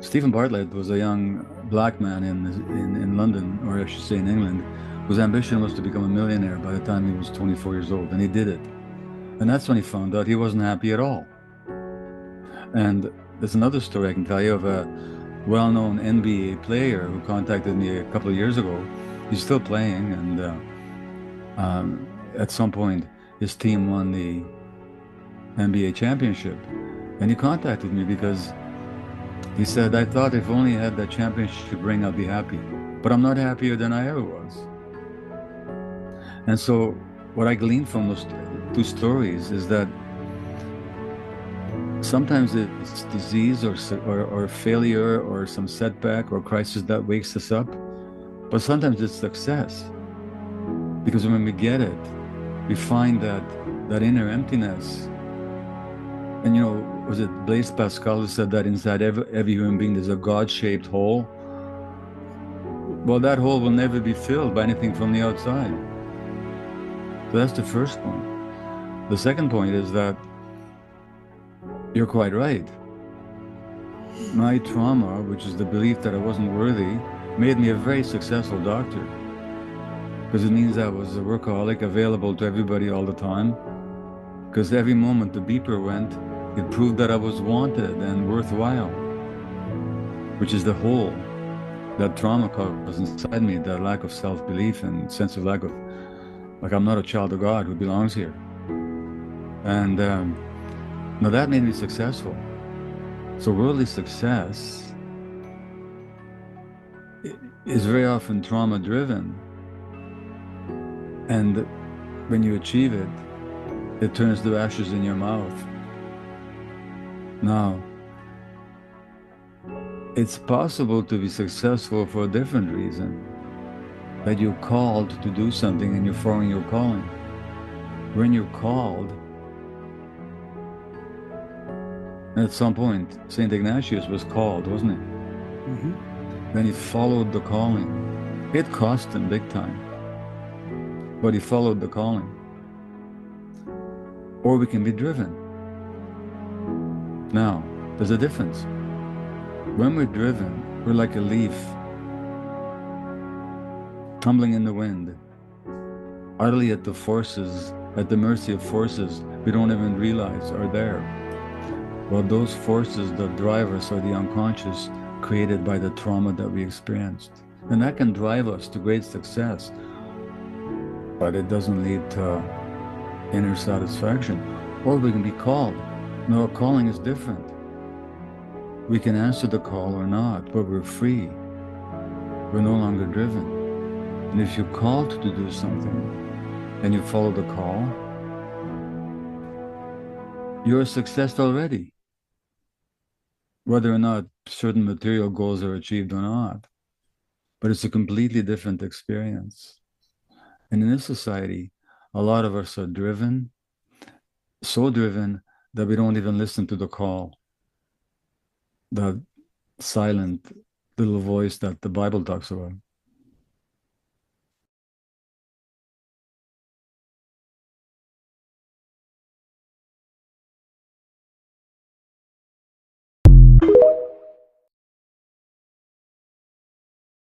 Stephen Bartlett was a young black man in London, or I should say in England, whose ambition was to become a millionaire by the time he was 24 years old, and he did it. And that's when he found out he wasn't happy at all. And there's another story I can tell you of a well-known NBA player who contacted me a couple of years ago. He's still playing, and at some point, his team won the NBA championship. And he contacted me because he said, I thought if only I had that championship ring, I'd be happy. But I'm not happier than I ever was. And so what I gleaned from those two stories is that sometimes it's disease or failure or some setback or crisis that wakes us up. But sometimes it's success. Because when we get it, we find that inner emptiness. And was it Blaise Pascal who said that inside every human being there's a God-shaped hole? Well, that hole will never be filled by anything from the outside. So that's the first point. The second point is that you're quite right. My trauma, which is the belief that I wasn't worthy, made me a very successful doctor. Because it means I was a workaholic, available to everybody all the time. Because every moment the beeper went, it proved that I was wanted and worthwhile, which is the hole that trauma caused inside me, that lack of self-belief and sense of lack of, like, I'm not a child of God who belongs here. And now that made me successful. So worldly success is very often trauma-driven. And when you achieve it, it turns to ashes in your mouth. Now, it's possible to be successful for a different reason. That you're called to do something and you're following your calling. When you're called, at some point, St. Ignatius was called, wasn't he? Mm-hmm. Then he followed the calling. It cost him big time, but he followed the calling. Or we can be driven. Now, there's a difference. When we're driven, we're like a leaf tumbling in the wind, utterly at the mercy of forces we don't even realize are there. Well, those forces that drive us are the unconscious created by the trauma that we experienced. And that can drive us to great success, but it doesn't lead to inner satisfaction. Or we can be called. No, calling is different. We can answer the call or not, but we're free. We're no longer driven. And if you're called to do something and you follow the call, you're a success already, whether or not certain material goals are achieved or not. But it's a completely different experience. And in this society, a lot of us are driven, so driven that we don't even listen to the call, that silent little voice that the Bible talks about.